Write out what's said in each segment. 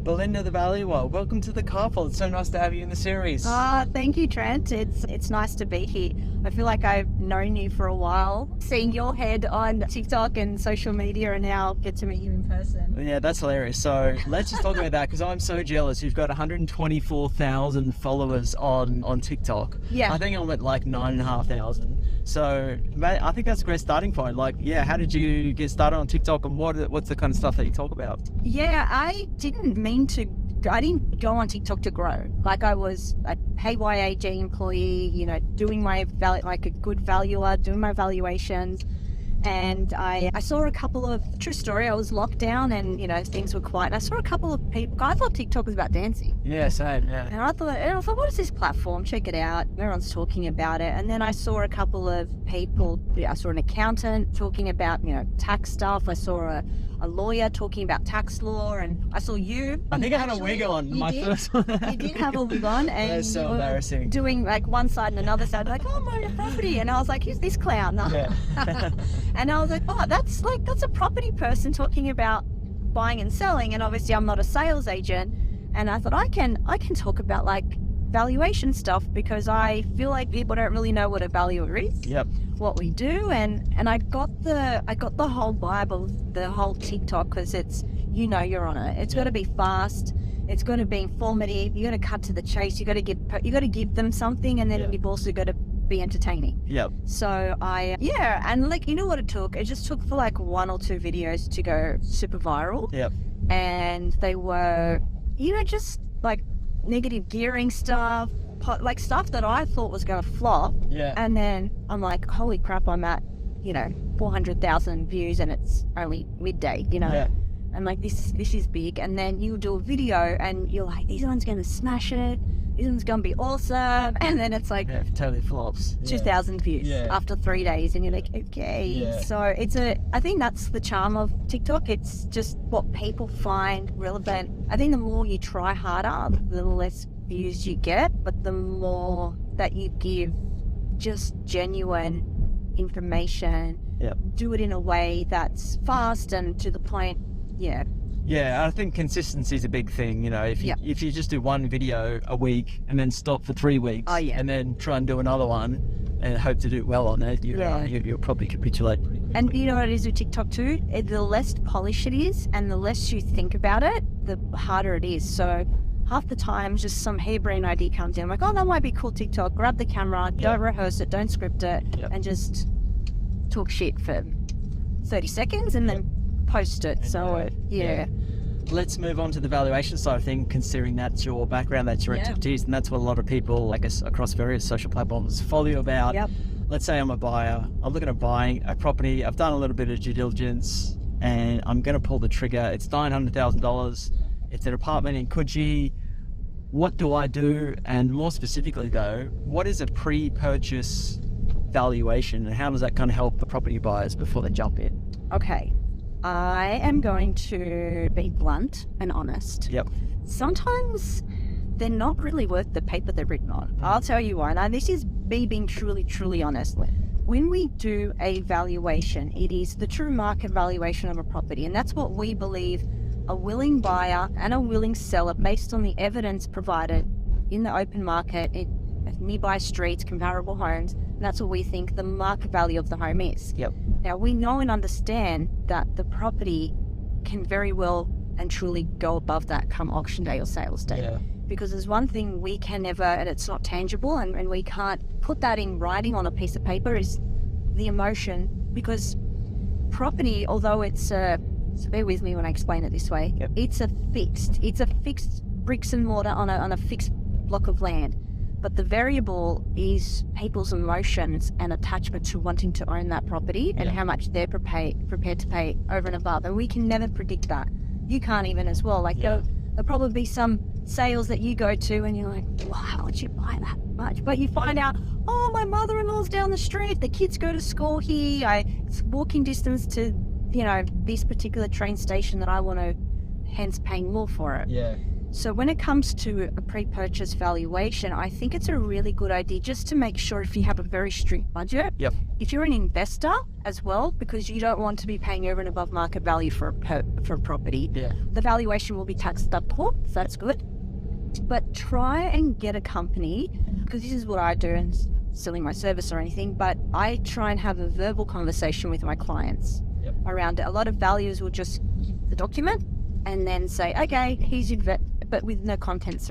Belinda the Valuer, welcome to the Carpool. It's so nice to have you in the series. Thank you, Trent. It's nice to be here. I feel like I've known you for a while, seeing your head on TikTok and social media, and now get to meet you in person. Yeah, that's hilarious. So let's just talk about that because I'm so jealous. You've got 124,000 followers on TikTok. Yeah. I think I'm at like 9,500. So mate, I think that's a great starting point. Like, yeah, how did you get started on TikTok, and what's the kind of stuff that you talk about? Yeah, I didn't go on TikTok to grow. Like, I was a PYAG employee, doing my like a good valuer, doing my valuations. And I saw a couple of, true story, I was locked down and, things were quiet. And I saw a couple of people, I thought TikTok was about dancing. Yeah, same, yeah. And I thought, what is this platform? Check it out. Everyone's talking about it. And then I saw a couple of people, I saw an accountant talking about, tax stuff. I saw a lawyer talking about tax law, and I saw you. I think I had a wig on my first one. You did have a wig on, and that's so embarrassing. Doing like one side and another side, like, oh, my property. And I was like, who's this clown? Yeah. And I was like, oh, that's a property person talking about buying and selling. And obviously I'm not a sales agent. And I thought I can talk about like valuation stuff, because I feel like people don't really know what a valuer is. Yep. What we do, and I got the whole vibe of the whole TikTok, because it's, you're on it. It's got to be fast. It's got to be informative. You got to cut to the chase. You got to give them something, and then you've also got to be entertaining. Yep. So and like, what it took? It just took for like one or two videos to go super viral. Yep. And they were, just like negative gearing stuff, like stuff that I thought was going to flop. Yeah. And then I'm like, holy crap, I'm at, 400,000 views and it's only midday, Yeah. I'm like, this is big. And then you do a video and you're like, this one's going to smash it. This one's going to be awesome. And then it's like, yeah, totally flops. 2,000 views after 3 days. And you're like, okay. Yeah. So I think that's the charm of TikTok. It's just what people find relevant. I think the more you try harder, the less views you get, but the more that you give just genuine information, do it in a way that's fast and to the point. Yeah. Yeah, I think consistency is a big thing. If you just do one video a week and then stop for 3 weeks, and then try and do another one and hope to do well on it, you'll probably capitulate. And you know what it is with TikTok too? The less polished it is and the less you think about it, the harder it is. So half the time, just some harebrained idea comes in. I'm like, oh, that might be cool TikTok. Grab the camera, don't rehearse it, don't script it, and just talk shit for 30 seconds and then post it. So let's move on to the valuation side of things, considering that's your background, that's your expertise, and that's what a lot of people, I guess, across various social platforms follow you about. Let's say I'm a buyer, I'm looking at buying a property, I've done a little bit of due diligence and I'm going to pull the trigger. It's $900,000, it's an apartment in Coogee. What do I do? And more specifically though, what is a pre-purchase valuation and how does that kind of help the property buyers before they jump in? Okay. I am going to be blunt and honest. Yep. Sometimes they're not really worth the paper they're written on. I'll tell you why. Now, this is me being truly, truly honest. When we do a valuation, it is the true market valuation of a property. And that's what we believe a willing buyer and a willing seller, based on the evidence provided in the open market, in nearby streets, comparable homes, and that's what we think the market value of the home is. Yep. Now, we know and understand that the property can very well and truly go above that come auction day or sales day. Yeah. Because there's one thing we can never, and it's not tangible, and we can't put that in writing on a piece of paper, is the emotion. Because property, although so bear with me when I explain it this way, it's a fixed bricks and mortar on a fixed block of land. But the variable is people's emotions and attachment to wanting to own that property and how much they're prepared to pay over and above. And we can never predict that. You can't even as well. Like there'll probably be some sales that you go to and you're like, wow, how would you buy that much? But you find out, oh, my mother-in-law's down the street. The kids go to school here. It's walking distance to, this particular train station that I want to, hence paying more for it. Yeah. So when it comes to a pre-purchase valuation, I think it's a really good idea just to make sure if you have a very strict budget, if you're an investor as well, because you don't want to be paying over and above market value for a property, the valuation will be taxed up, so that's good. But try and get a company, because this is what I do, and selling my service or anything, but I try and have a verbal conversation with my clients around it. A lot of valuers will just give the document and then say, okay, here's your but with no context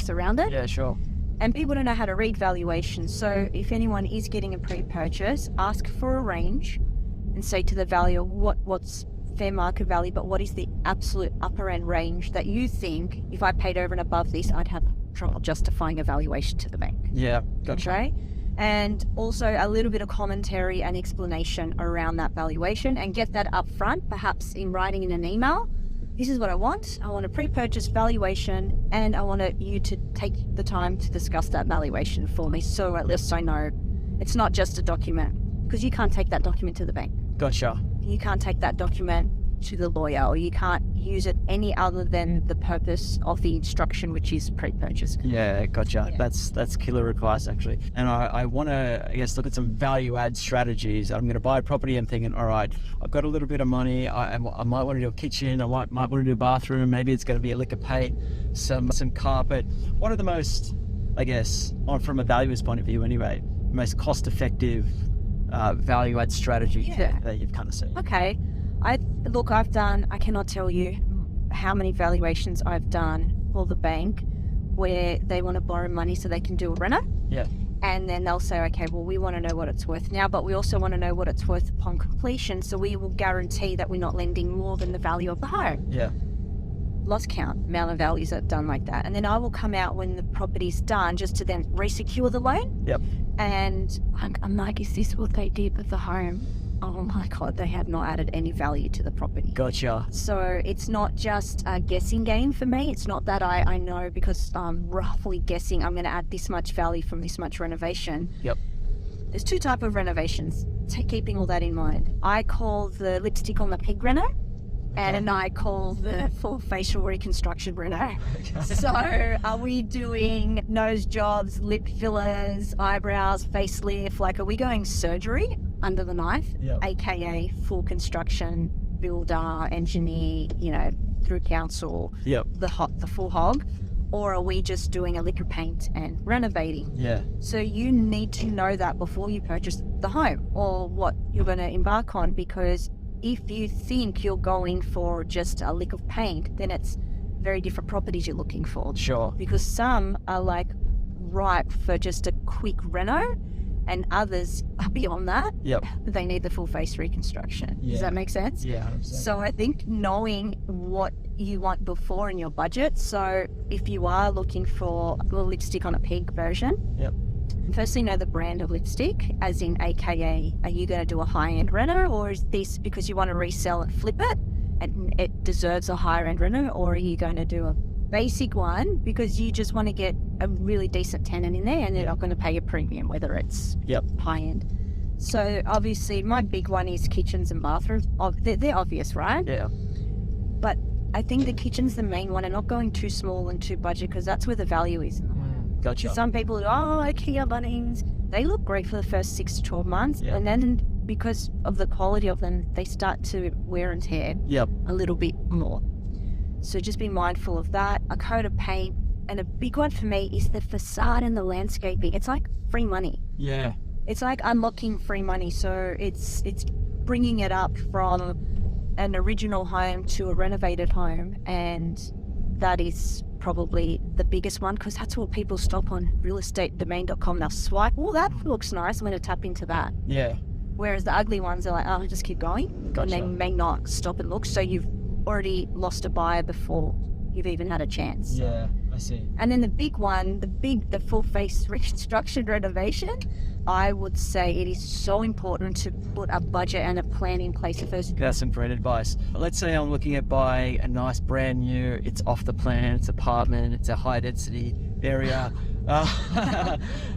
around it. Yeah, sure. And people don't know how to read valuations. So if anyone is getting a pre-purchase, ask for a range and say to the valuer, what's fair market value, but what is the absolute upper end range that you think if I paid over and above this, I'd have trouble justifying a valuation to the bank. Yeah, gotcha. Okay? And also a little bit of commentary and explanation around that valuation, and get that up front, perhaps in writing in an email. This is what I want. I want a pre-purchase valuation, and I want you to take the time to discuss that valuation for me, so at least I know it's not just a document, because you can't take that document to the bank. Gotcha. You can't take that document to the lawyer, or you can't use it any other than the purpose of the instruction, which is pre-purchase. Yeah, gotcha. That's killer advice, actually. And I want to, I guess, look at some value add strategies. I'm going to buy a property and thinking, all right, I've got a little bit of money. I might want to do a kitchen. I might want to do a bathroom. Maybe it's going to be a lick of paint, some carpet. What are the most, I guess, from a valuer's point of view anyway, most cost-effective value add strategies that you've kind of seen? Okay. I cannot tell you how many valuations I've done for the bank where they want to borrow money so they can do a reno. Yeah. And then they'll say, okay, well, we want to know what it's worth now, but we also want to know what it's worth upon completion. So we will guarantee that we're not lending more than the value of the home. Yeah. Lost count, amount of values that are done like that. And then I will come out when the property's done just to then resecure the loan. Yep. And I'm like, is this what they did with the home? Oh my God, they have not added any value to the property. Gotcha. So it's not just a guessing game for me. It's not that I know because I'm roughly guessing I'm going to add this much value from this much renovation. Yep. There's two types of renovations, keeping all that in mind. I call the lipstick on the pig reno, and I call the full facial reconstruction reno. So are we doing nose jobs, lip fillers, eyebrows, facelift? Like, are we going surgery under the knife, aka full construction, builder, engineer, through council, the full hog? Or are we just doing a lick of paint and renovating? Yeah. So you need to know that before you purchase the home or what you're going to embark on, because if you think you're going for just a lick of paint, then it's very different properties you're looking for. Sure. Because some are like ripe for just a quick reno, and others are beyond that. Yep. They need the full face reconstruction. Yeah. Does that make sense? Yeah, 100%. So I think knowing what you want before in your budget. So if you are looking for a lipstick on a pig version, firstly know the brand of lipstick, as in AKA, are you going to do a high-end reno, or is this because you want to resell and flip it and it deserves a higher-end reno, or are you going to do a basic one because you just want to get a really decent tenant in there and they're not going to pay a premium, whether it's high-end. So obviously my big one is kitchens and bathrooms. They're obvious, right? Yeah. But I think the kitchen's the main one, and not going too small and too budget, because that's where the value is. Gotcha. Some people do, IKEA Bunnings, they look great for the first 6 to 12 months, and then because of the quality of them, they start to wear and tear a little bit more. So just be mindful of that. A coat of paint, and a big one for me is the facade and the landscaping. It's like free money. Yeah. It's like unlocking free money. So it's bringing it up from an original home to a renovated home, and that is probably the biggest one, because that's what people stop on realestatedomain.com. They'll swipe, that looks nice, I'm going to tap into that. Yeah. Whereas the ugly ones are like, just keep going. Gotcha. And they may not stop and look, so you've already lost a buyer before you've even had a chance. Yeah, I see. And then the big one, the full face reconstruction renovation, I would say it is so important to put a budget and a plan in place first. That's some great advice. Let's say I'm looking at buying a nice brand new, it's off the plan, it's apartment, it's a high density area.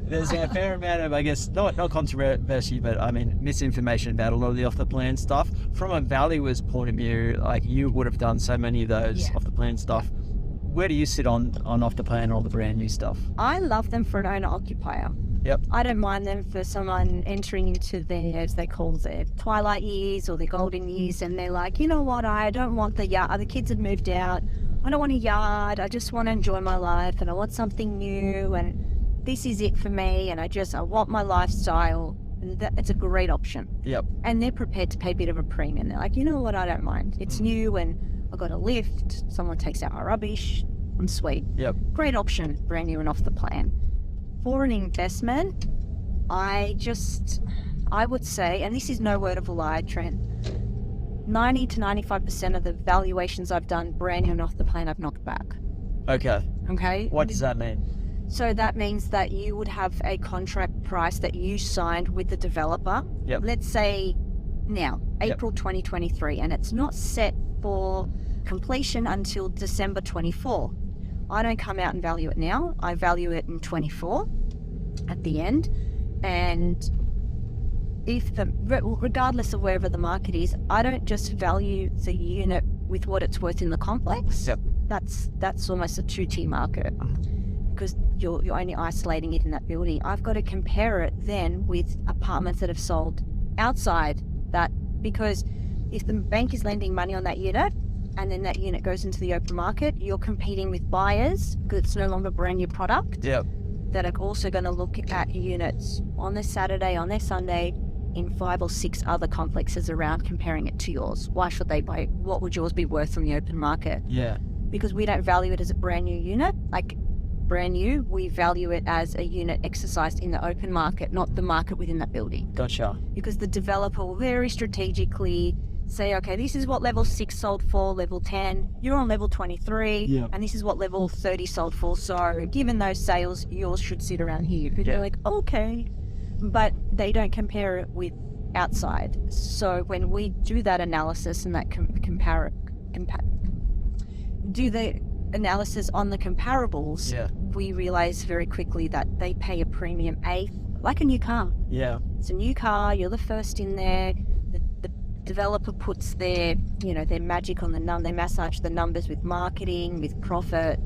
There's a fair amount of, I guess, not controversy, but I mean misinformation about a lot of the off the plan stuff. From a valuer's point of view, like you would have done so many of those off the plan stuff. where do you sit on off the plan, all the brand new stuff? I love them for an owner-occupier. Yep. I don't mind them for someone entering into their, as they call their twilight years or their golden years, and they're like, you know what, I don't want the yard. The kids have moved out. I don't want a yard. I just want to enjoy my life, and I want something new, and this is it for me, and I want my lifestyle. And it's a great option. Yep. And they're prepared to pay a bit of a premium. They're like, you know what, I don't mind. It's new, and I got a lift. Someone takes out my rubbish. I'm sweet. Yep. Great option, brand new and off the plan. For an investment, I would say, and this is no word of a lie, Trent, 90 to 95% of the valuations I've done brand new and off the plan, I've knocked back. Okay. Okay. What does that mean? So that means that you would have a contract price that you signed with the developer. Yep. Let's say now, April 2023, and it's not set for completion until December 24. I don't come out and value it now. I value it in 24 at the end. And regardless of wherever the market is, I don't just value the unit with what it's worth in the complex. Yep. That's almost a two-tier market because you're only isolating it in that building. I've got to compare it then with apartments that have sold outside that, because if the bank is lending money on that unit, and then that unit goes into the open market, you're competing with buyers because it's no longer a brand new product. Yep. That are also going to look at units on their Saturday, on their Sunday, in 5 or 6 other complexes around, comparing it to yours. Why should they buy? What would yours be worth from the open market? Yeah. Because we don't value it as a brand new unit. Like brand new, we value it as a unit exercised in the open market, not the market within that building. Gotcha. Because the developer will very strategically say, okay, this is what level 6 sold for, level 10, you're on level 23, and this is what level 30 sold for. So given those sales, yours should sit around here. You're like, okay, but they don't compare it with outside. So when we do that analysis and that do the analysis on the comparables, we realize very quickly that they pay a premium, like a new car. Yeah. It's a new car, you're the first in there. The developer puts their magic on they massage the numbers with marketing, with profit,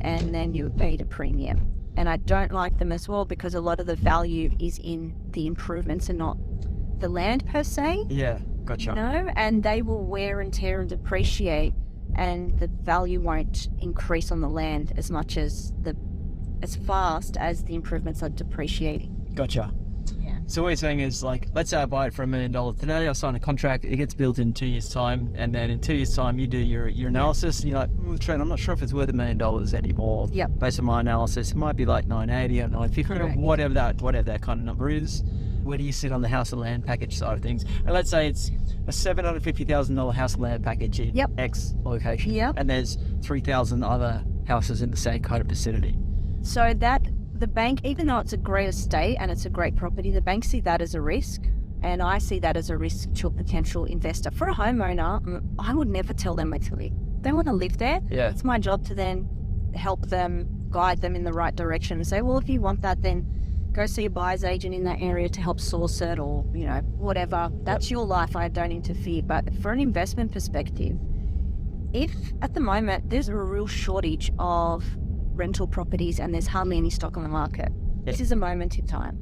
and then you're paid a premium. And I don't like them as well because a lot of the value is in the improvements and not the land per se. Yeah, gotcha. And they will wear and tear and depreciate, and the value won't increase on the land as fast as the improvements are depreciating. Gotcha. So what you're saying is, like, let's say I buy it for $1 million today, I sign a contract, it gets built in 2 years' time, and then in 2 years' time you do your analysis, and you're like, Trent, I'm not sure if it's worth $1 million anymore. Yep. Based on my analysis, it might be like 980 or 950, or whatever that kind of number is. Where do you sit on the house and land package side of things? And let's say it's a $750,000 house and land package in X location, and there's 3,000 other houses in the same kind of vicinity. So that the bank, even though it's a great estate and it's a great property, the bank see that as a risk, and I see that as a risk to a potential investor. For a homeowner, I would never tell them actually. They want to live there. Yeah. It's my job to then help them, guide them in the right direction and say, well, if you want that, then go see a buyer's agent in that area to help source it, or, whatever. That's your life. I don't interfere. But for an investment perspective, if at the moment there's a real shortage of rental properties and there's hardly any stock on the market, this is a moment in time.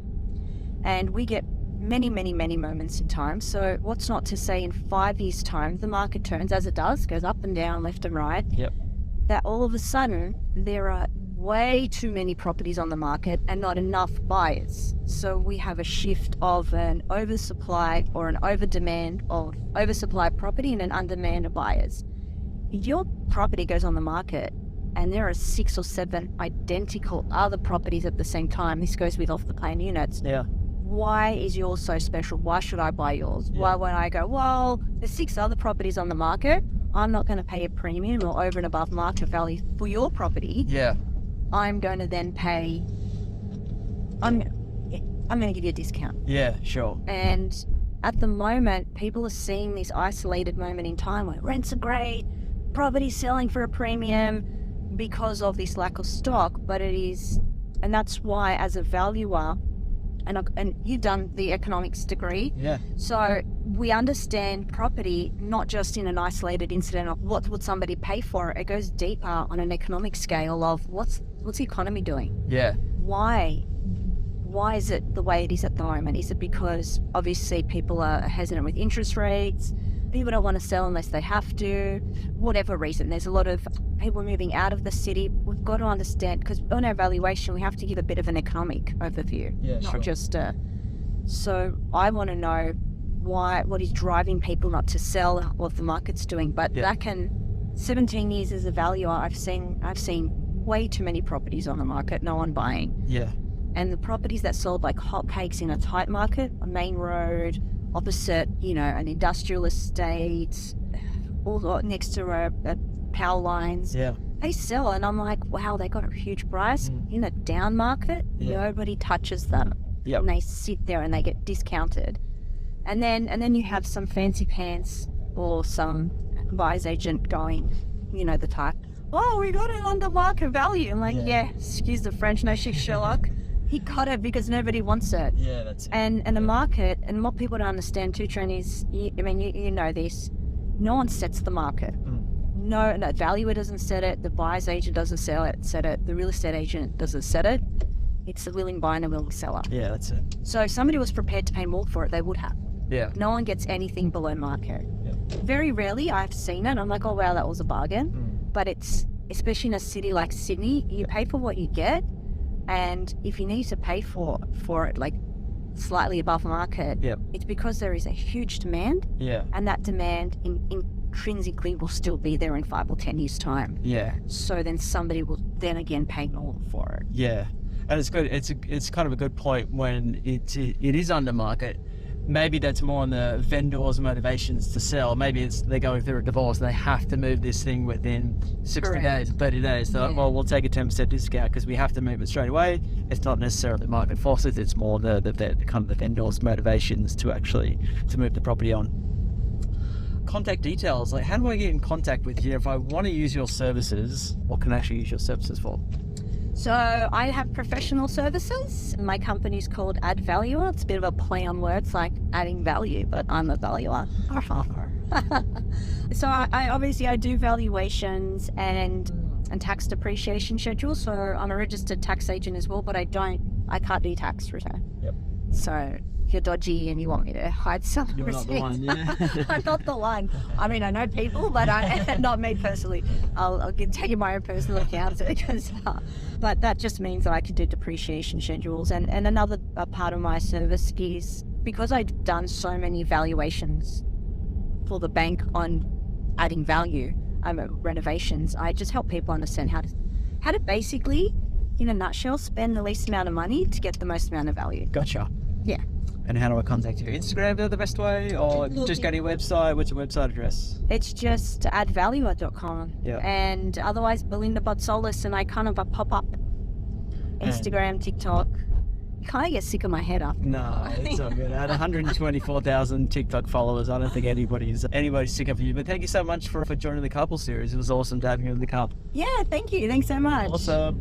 And we get many, many, many moments in time. So what's not to say in 5 years' time, the market turns, as it does, goes up and down, left and right, that all of a sudden there are way too many properties on the market and not enough buyers. So we have a shift of an oversupply or an overdemand of oversupply property and an underdemand of buyers. If your property goes on the market and there are 6 or 7 identical other properties at the same time, this goes with off the plan units. Yeah. Why is yours so special? Why should I buy yours? Yeah. Why won't I go, well, there's 6 other properties on the market. I'm not going to pay a premium or over and above market value for your property. Yeah. I'm going to then pay, I'm going to give you a discount. Yeah, sure. And at the moment, people are seeing this isolated moment in time where rents are great, property's selling for a premium because of this lack of stock, but it is, and that's why as a valuer, and you've done the economics degree. Yeah. So we understand property not just in an isolated incident of what would somebody pay for it. It goes deeper on an economic scale of what's the economy doing? Yeah. Why is it the way it is at the moment? Is it because obviously people are hesitant with interest rates? People don't want to sell unless they have to, whatever reason. There's a lot of people moving out of the city. We've got to understand, because on our valuation, we have to give a bit of an economic overview, not just so I want to know what is driving people not to sell, what the market's doing. But back in 17 years as a valuer, I've seen way too many properties on the market, no one buying. Yeah. And the properties that sold like hotcakes in a tight market, a main road, opposite, an industrial estate, all next to power lines. Yeah. They sell, and I'm like, wow, they got a huge price. In a down market, nobody touches them. Yep. And they sit there and they get discounted. And then you have some fancy pants or some buyer's agent going, the type, oh, we got it under market value. I'm like, yeah, excuse the French, no shit, Sherlock. He got it because nobody wants it. Yeah, that's it. And the market, and what people don't understand too, Trent, is, you know this, no one sets the market. No, valuer doesn't set it, the buyer's agent doesn't set it, the real estate agent doesn't set it. It's the willing buyer and the willing seller. Yeah, that's it. So if somebody was prepared to pay more for it, they would have. Yeah. No one gets anything below market. Yeah. Very rarely I've seen it. I'm like, oh, wow, that was a bargain. But it's, especially in a city like Sydney, you pay for what you get. And if you need to pay for it like slightly above market, it's because there is a huge demand. Yeah. And that demand intrinsically will still be there in 5 or 10 years' time. Yeah. So then somebody will then again pay more for it. Yeah. And it's good. It's kind of a good point when it is under market. Maybe that's more on the vendor's motivations to sell. Maybe it's they're going through a divorce and they have to move this thing within 60 days, 30 days. So, well, we'll take a 10% discount because we have to move it straight away. It's not necessarily market forces. It's more the kind of the vendor's motivations to move the property on. Contact details. Like, how do I get in contact with you if I want to use your services? What can I actually use your services for? So I have professional services. My company's called Add Valuer. It's a bit of a play on words, like adding value, but I'm a valuer. So I do valuations and tax depreciation schedules. So I'm a registered tax agent as well, but I can't do tax return. Yep. So if you're dodgy and you want me to hide some receipts, not the one, yeah. I'm not the one. I mean, I know people, but not me personally. I'll tell you my own personal account. But that just means that I can do depreciation schedules. And another part of my service is, because I've done so many valuations for the bank on adding value, renovations, I just help people understand how to basically, in a nutshell, spend the least amount of money to get the most amount of value. Gotcha. Yeah. And how do I contact you? Instagram is the best way, or just go to your website? What's your website address? It's just addvaluer.com. Yeah. And otherwise, Belinda Botsolis, and I kind of pop up Instagram, TikTok. You kind of get sick of my head after. No, it's all good. At 124,000 TikTok followers, I don't think anybody's sick of you. But thank you so much for joining the couple series. It was awesome to have you in the couple. Yeah, thank you. Thanks so much. Awesome.